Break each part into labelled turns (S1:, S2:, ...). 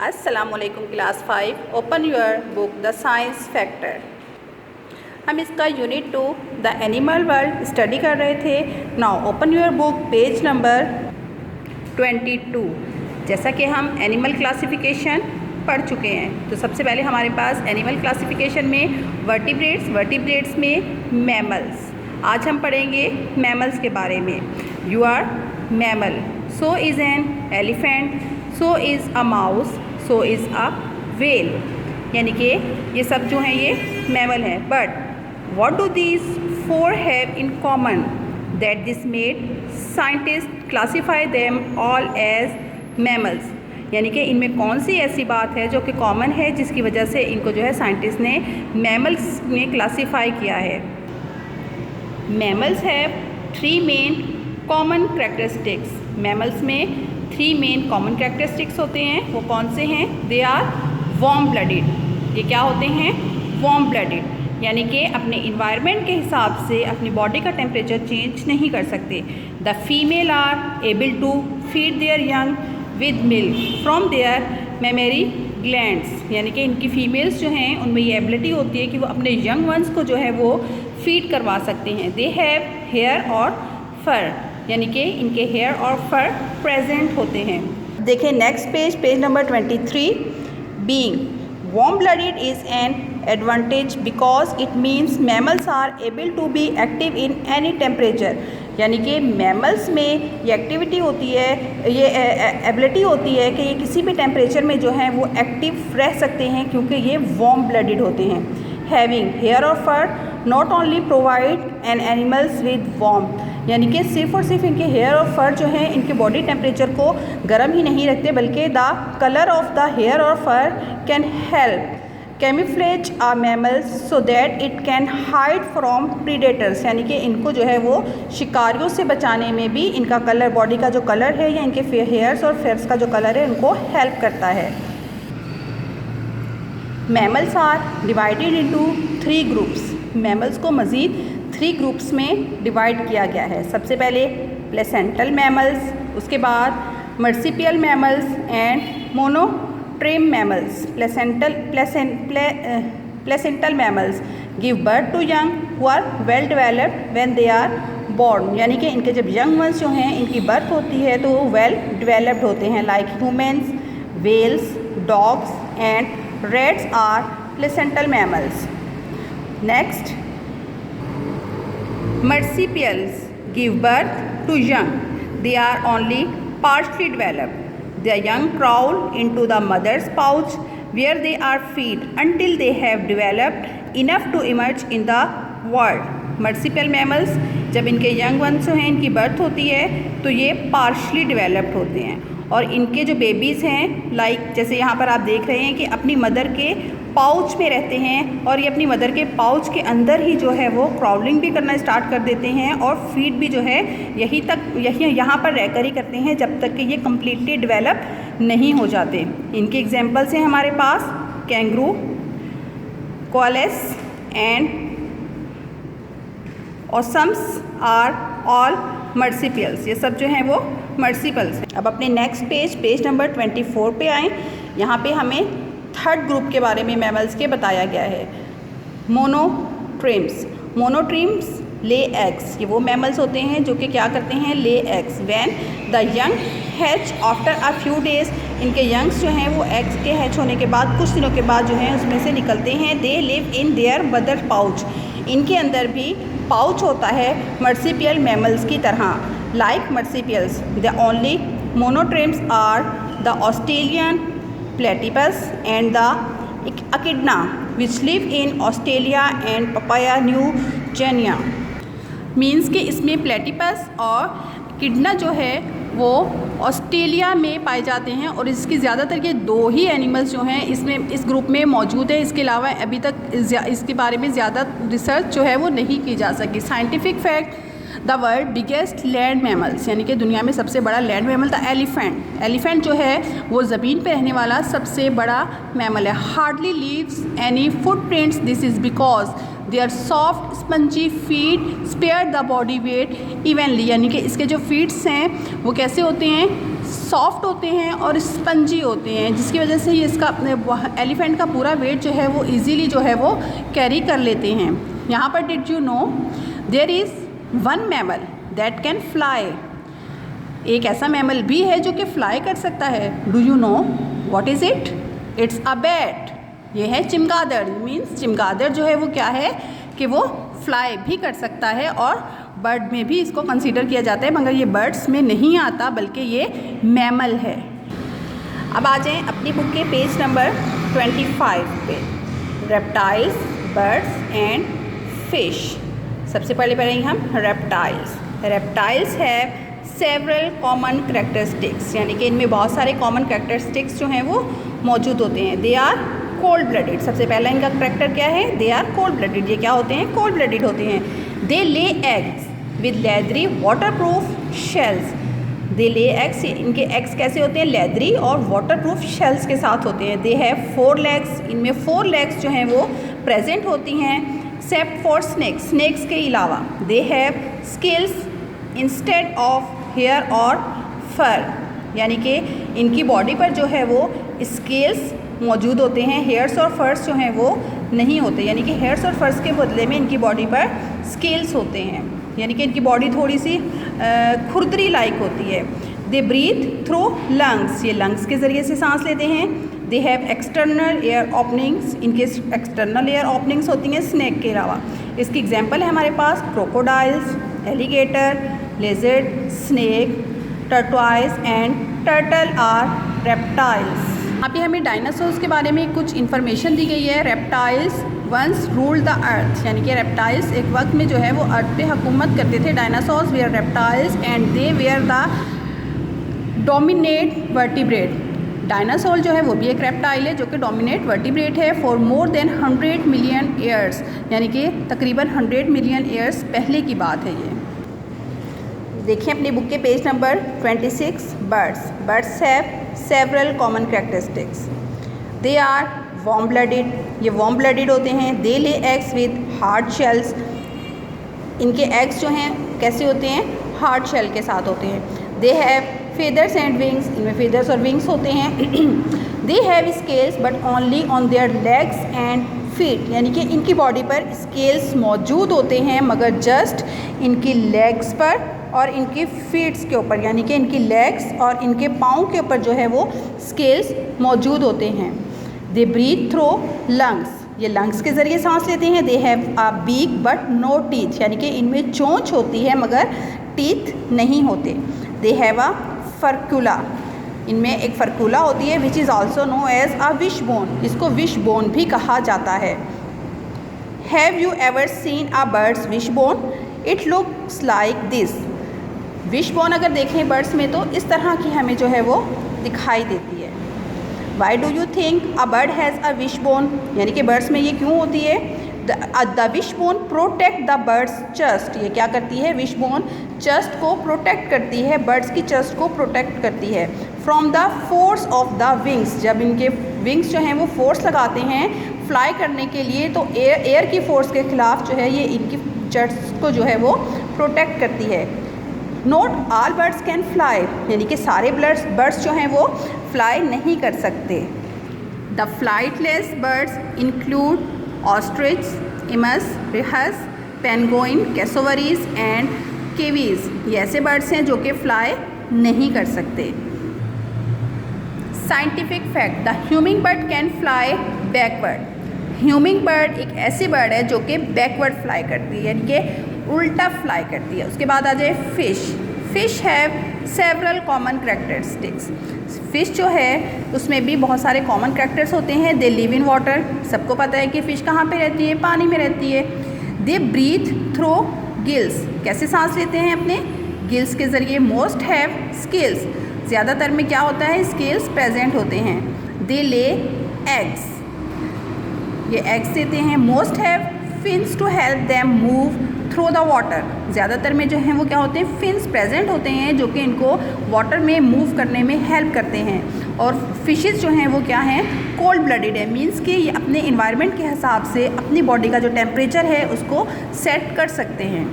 S1: अस्सलामुअलैकुम class 5 open your book the science factor. हम इसका unit 2 the animal world study कर रहे थे। Now open your book page number 22। जैसा कि हम एनिमल क्लासिफिकेशन पढ़ चुके हैं, तो सबसे पहले हमारे पास एनिमल क्लासिफिकेशन में वर्टिब्रेट्स में मैमल्स। आज हम पढ़ेंगे मैमल्स के बारे में। You are mammal, so is an elephant, so is a mouse, so is a whale. यानी कि ये सब जो हैं ये मैमल हैं। But what do these four have in common that this made scientists classify them all as mammals? यानी कि इनमें कौन सी ऐसी बात है जो कि कॉमन है जिसकी वजह से इनको जो है साइंटिस्ट ने मैमल्स में क्लासीफाई किया है। Mammals have 3 main common characteristics. Mammals में 3 मेन कॉमन कैरेक्टरिस्टिक्स होते हैं। वो कौन से हैं? They are warm blooded. ये क्या होते हैं? वार्म ब्लडेड, यानी कि अपने इन्वायरमेंट के हिसाब से अपनी बॉडी का टेम्परेचर चेंज नहीं कर सकते। The female are able to feed their young with milk from their mammary glands. यानी कि इनकी फीमेल्स जो हैं उनमें ये एबिलिटी होती है कि वो अपने यंग वंस को जो है वो फीड करवा सकते हैं। दे हैव हेयर और फर, यानी कि इनके हेयर और फर प्रेजेंट होते हैं। देखें next page number 23। Being warm blooded is an advantage because it means mammals are able to be active in any temperature। यानी कि मैमल्स में ये एक्टिविटी होती है, ये एबिलिटी होती है कि ये किसी भी टेम्परेचर में जो है वो एक्टिव रह सकते हैं क्योंकि ये वार्म ब्लडेड होते हैं। हैविंग हेयर और fur not only provide an animals with warm, यानी कि सिर्फ और सिर्फ इनके हेयर और फर जो हैं इनके बॉडी टेम्परेचर को गर्म ही नहीं रखते, बल्कि the colour of the hair और fur can help camouflage a mammals so that it can hide from predators. यानी कि इनको जो है वो शिकारियों से बचाने में भी इनका कलर, बॉडी का जो कलर है या इनके हेयर्स और फेयर्स का जो कलर है उनको हेल्प करता है। Mammals are divided into 3 groups. Mammals को मज़ीद 3 ग्रुप्स में डिवाइड किया गया है। सबसे पहले प्लेसेंटल मैमल्स, उसके बाद marsupial mammals and monotreme mammals. Placental mammals give birth to young who are well developed when they are born. यानी कि इनके जब यंग वंस जो हैं इनकी बर्थ होती है तो वो वेल डेवलप्ड होते हैं। Like humans, whales, dogs and rats are placental mammals. Next, marsupials give birth to young. They are only partially developed. Their young crawl into the mother's pouch where they are fed until they have developed enough to emerge in the world. Marsupial mammals जब इनके young ones हैं इनकी birth होती है तो ये partially developed होते हैं और इनके जो बेबीज़ हैं लाइक जैसे यहाँ पर आप देख रहे हैं कि अपनी मदर के पाउच में रहते हैं और ये अपनी मदर के पाउच के अंदर ही जो है वो क्राउलिंग भी करना स्टार्ट कर देते हैं और फीड भी जो है यही यहाँ पर रहकर ही करते हैं जब तक कि ये कम्प्लीटली डेवलप नहीं हो जाते। इनके एग्जांपल्स हैं हमारे पास कैंगरू, कोअलेस एंड ऑसम्स आर ऑल मर्सिपियल्स। ये सब जो हैं वो मर्सिपल्स हैं। अब अपने नेक्स्ट पेज नंबर 24 पे आएँ। यहाँ पे हमें 3rd ग्रुप के बारे में मैमल्स के बताया गया है। मोनोट्रेम्स। मोनोट्रेम्स ले एग्स। ये वो मैमल्स होते हैं जो कि क्या करते हैं? Lay eggs. When the young hatch after a few days. इनके यंग्स जो हैं वो एग्स के हैच होने के बाद कुछ दिनों के बाद जो हैं उसमें से निकलते हैं। They live in their mother pouch. इनके अंदर भी पाउच होता है मर्सिपियल मैमल्स की तरह। Like marsupials the only monotremes are the Australian platypus and the echidna which live in Australia and Papua New Guinea। Means कि इसमें प्लेटिपस और किडना जो है वो ऑस्ट्रेलिया में पाए जाते हैं और इसकी ज़्यादातर ये 2 ही एनिमल्स जो हैं इसमें इस ग्रुप में मौजूद है। इसके अलावा अभी तक इसके बारे में ज़्यादा रिसर्च जो है वो नहीं की जा सकी। Scientific fact, the world biggest land mammals, यानी कि दुनिया में सबसे बड़ा लैंड मैमल था एलिफेंट। एलिफेंट जो है वो ज़मीन पे रहने वाला सबसे बड़ा मैमल है। Hardly leaves any footprints, this is because their soft spongy feet spare the body weight evenly, यानी कि इसके जो फीट्स हैं वो कैसे होते हैं, सॉफ्ट होते हैं और स्पंजी होते हैं, जिसकी वजह से ये इसका एलिफेंट का पूरा वेट जो है वो इजीली जो है वो कैरी कर लेते हैं। यहाँ पर did you know there is one mammal that can fly, एक ऐसा मैमल भी है जो कि फ्लाई कर सकता है। Do you know what is it? It's a bat, ये है चिमगादड़। मीन्स चिमगादड़ जो है वो क्या है कि वो फ्लाई भी कर सकता है और बर्ड में भी इसको कंसीडर किया जाता है, मगर ये बर्ड्स में नहीं आता बल्कि ये मैमल है। अब आ जाएं अपनी बुक के पेज नंबर 25 पे, रेप्टाइल्स, बर्ड्स एंड फिश। सबसे पहले पढ़ेंगे हम रेप्टाइल्स। रेप्टाइल्स है सेवरल कॉमन करेक्टरिस्टिक्स, यानी कि इनमें बहुत सारे कॉमन करेक्टरिस्टिक्स जो हैं वो मौजूद होते हैं। दे आर कोल्ड ब्लडेड, सबसे पहला इनका करेक्टर क्या है, दे आर कोल्ड ब्लडेड। ये क्या होते हैं, कोल्ड ब्लडेड होते हैं। They lay eggs with leathery waterproof shells, they lay eggs, इनके एग्स कैसे होते हैं, लेदरी और वाटरप्रूफ शेल्स के साथ होते हैं। दे हैव 4 legs, इनमें 4 legs जो हैं वो प्रेजेंट होती हैं, एक्सेप्ट फॉर स्नेक्स, स्नेक्स के अलावा। They have scales instead of hair और फर, यानी कि इनकी बॉडी पर जो है वो स्केल्स मौजूद होते हैं, हेयर्स और फर्स जो हैं वो नहीं होते, यानी कि हेयर्स और फर्स के बदले में इनकी बॉडी पर स्केल्स होते हैं, यानी कि इनकी बॉडी थोड़ी सी खुरदरी लाइक होती है। दे ब्रीथ थ्रू लंग्स, ये लंग्स के ज़रिए से सांस लेते हैं। They have external air openings, इनके एक्सटर्नल एयर ओपनिंग्स होती हैं स्नेक के अलावा। इसकी एग्जांपल है हमारे पास crocodiles, alligator, lizard, snake, tortoise and turtle are reptiles. अभी हमें डायनासोर्स के बारे में कुछ इन्फॉर्मेशन दी गई है। Reptiles once ruled the earth, यानी कि रेप्टाइल्स एक वक्त में जो है वो अर्थ पे हुकूमत करते थे। Dinosaurs were reptiles and they were the dominate vertebrate, dinosaur जो है वो भी एक रेप्टाइल है जो कि डोमिनेट वर्टिब्रेट है। For more than 100 million years, यानी कि तकरीबन 100 मिलियन ईयर्स पहले की बात है ये। देखिए अपनी बुक के page number 26, birds. Birds have several common characteristics. They are warm blooded, ये वार्म ब्लडेड होते हैं। They lay eggs with hard shells, इनके एग्स जो हैं कैसे होते हैं, हार्ड शेल के साथ होते हैं। They have feathers and wings, इनमें फेदर्स और विंग्स होते हैं। They have scales but only on their legs and feet, यानी कि इनकी बॉडी पर स्केल्स मौजूद होते हैं मगर जस्ट इनकी लेग्स पर और इनकी फीट्स के ऊपर, यानी कि इनकी लेग्स और इनके पाँव के ऊपर जो है वो स्केल्स मौजूद होते हैं। दे ब्रीथ थ्रू लंग्स, ये लंग्स के ज़रिए सांस लेते हैं। They have a beak but no teeth, यानी कि इनमें चोंच होती है मगर टीथ नहीं होते। दे हैव अ फर्कुला, इनमें एक फर्कुला होती है which is also known as a wishbone, इसको विश बोन भी कहा जाता है। Have you ever seen a bird's wishbone? It looks like this. Wishbone अगर देखें बर्ड्स में तो इस तरह की हमें जो है वो दिखाई देती है। Why do you think a bird has a wish bone, यानी कि बर्ड्स में ये क्यों होती है? The wish bone protect the birds chest, ये क्या करती है, विश बोन चेस्ट को प्रोटेक्ट करती है, बर्ड्स की चेस्ट को प्रोटेक्ट करती है। From the force of the wings, जब इनके विंग्स जो हैं वो फोर्स लगाते हैं फ्लाई करने के लिए तो एयर की फोर्स के खिलाफ जो है ये इनकी चेस्ट को जो है वो प्रोटेक्ट करती है। Not all birds can fly, यानी कि सारे बर्ड्स जो हैं वो फ्लाई नहीं कर सकते। The flightless birds include ostrich, emus, rheas, penguin, cassowaries and kiwis, ये ऐसे बर्ड्स हैं जो कि फ्लाई नहीं कर सकते। Scientific fact, the humming bird can fly backward. Humming bird एक ऐसी बर्ड है जो कि बैकवर्ड फ्लाई करती है, यानी कि उल्टा फ्लाई करती है। उसके बाद आ जाए fish. Fish have several common characteristics. Fish जो है उसमें भी बहुत सारे कॉमन कैरेक्टर्स होते हैं। दे लिव इन वाटर, सबको पता है कि फ़िश कहाँ पे रहती है, पानी में रहती है। दे ब्रीथ थ्रू गिल्स, कैसे सांस लेते हैं, अपने गिल्स के ज़रिए। मोस्ट हैव स्केल्स, ज़्यादातर में क्या होता है, स्केल्स प्रेजेंट होते हैं। दे ले एग्स, ये एग्स देते हैं। Most have fins to help them move through the water, ज़्यादातर में जो हैं वो क्या होते हैं, फिन्स प्रेजेंट होते हैं जो कि इनको वाटर में मूव करने में हेल्प करते हैं। और फिशेस जो हैं वो क्या हैं, कोल्ड ब्लडेड है, मींस कि ये अपने इन्वायरमेंट के हिसाब से अपनी बॉडी का जो टेम्परेचर है उसको सेट कर सकते हैं।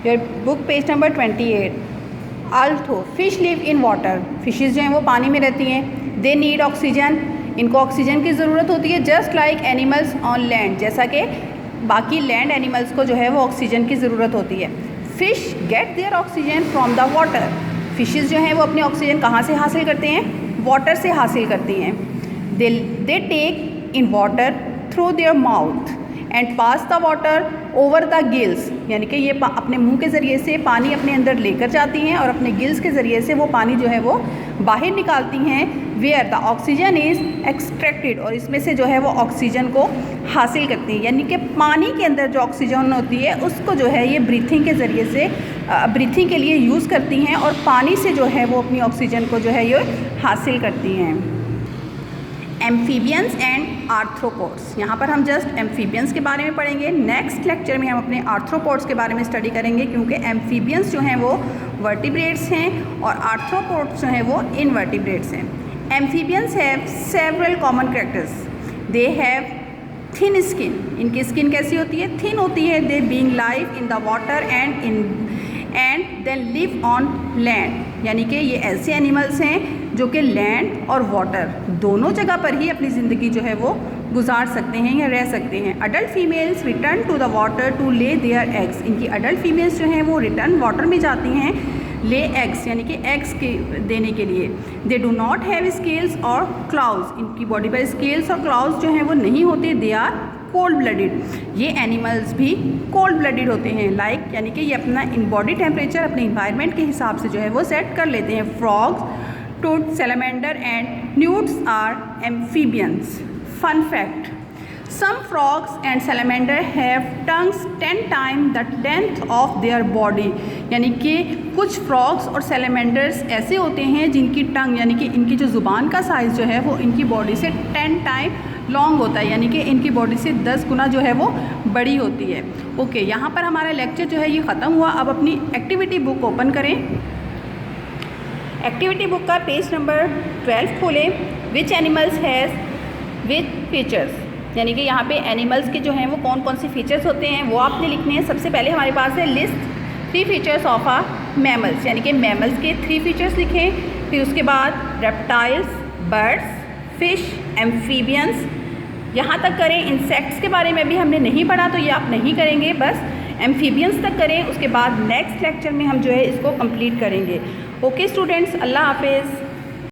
S1: Your book page number 28। Although fish live in water, fishes जो हैं वो पानी में रहती हैं। दे नीड ऑक्सीजन, इनको ऑक्सीजन की ज़रूरत होती है। Just like animals on land, जैसा कि बाकी लैंड एनिमल्स को जो है वो ऑक्सीजन की ज़रूरत होती है। Fish get their oxygen from the water, fishes जो हैं वो अपनी ऑक्सीजन कहाँ से हासिल करते हैं, वाटर से हासिल करती हैं। They take in water through their mouth and pass the water over the gills, यानी कि ये अपने मुंह के ज़रिए से पानी अपने अंदर लेकर जाती हैं और अपने गिल्स के ज़रिए से वो पानी जो है वो बाहर निकालती हैं। Where the oxygen is extracted, और इसमें से जो है वो ऑक्सीजन को हासिल करती हैं, यानी कि पानी के अंदर जो ऑक्सीजन होती है उसको जो है ये ब्रीथिंग के ज़रिए से ब्रीथिंग के लिए यूज़ करती हैं और पानी से जो है वो अपनी ऑक्सीजन को जो है ये हासिल करती हैं। एम्फीबियंस एंड आर्थ्रोपोड्स, यहाँ पर हम जस्ट एम्फीबियंस के बारे में पढ़ेंगे। नेक्स्ट लेक्चर में हम अपने आर्थ्रोपोड्स के बारे में स्टडी करेंगे, क्योंकि एम्फीबियंस जो हैं वो वर्टिब्रेट्स हैं और आर्थ्रोपोड्स जो हैं वो इनवर्टिब्रेट्स हैं। Amphibians have several common characters, they have thin skin, इनकी स्किन कैसी होती है, थिन होती है। They being live in the water and then live on land, यानी कि ये ऐसे एनिमल्स हैं जो कि लैंड और वाटर दोनों जगह पर ही अपनी ज़िंदगी जो है वो गुजार सकते हैं या रह सकते हैं। Adult females return to the water to lay their eggs, इनकी अडल्ट फीमेल्स जो हैं वो रिटर्न वाटर में जाती हैं ले एग्स, यानी कि एग्स के देने के लिए। They do not have scales और क्लाउज, इनकी बॉडी पर स्केल्स और क्लाउज जो हैं वो नहीं होते। दे आर कोल्ड ब्लडेड, ये एनिमल्स भी कोल्ड ब्लडेड होते हैं। लाइक यानी कि ये अपना इन बॉडी टेम्परेचर अपने इन्वायरमेंट के हिसाब से जो है वो सेट कर लेते हैं। Frogs, toads, salamander and newts are amphibians. Fun fact, some frogs and salamander have tongues 10 times the length of their body, यानी कि कुछ फ्रॉग्स और सैलमेंडर्स ऐसे होते हैं जिनकी टंग यानी कि इनकी जो ज़ुबान का साइज़ जो है वो इनकी बॉडी से 10 टाइम लॉन्ग होता है, यानी कि इनकी बॉडी से 10 गुना जो है वो बड़ी होती है। ओके, यहाँ पर हमारा लेक्चर जो है ये ख़त्म हुआ। अब अपनी एक्टिविटी बुक ओपन करें। एक्टिविटी बुक का पेज नंबर 12 खोलें। Which animals has which features, यानी कि यहाँ पे एनिमल्स के जो हैं वो कौन कौन से फीचर्स होते हैं वो आपने लिखने हैं। सबसे पहले हमारे पास है list 3 features of a mammals, यानी कि मैमल्स के 3 फीचर्स लिखें। फिर उसके बाद रेप्टाइल्स, बर्ड्स, फिश, एम्फीबियंस, यहाँ तक करें। इंसेक्ट्स के बारे में भी हमने नहीं पढ़ा तो ये आप नहीं करेंगे, बस एम्फीबियंस तक करें। उसके बाद नेक्स्ट लेक्चर में हम जो है इसको कंप्लीट करेंगे। ओके स्टूडेंट्स, अल्लाह हाफिज़।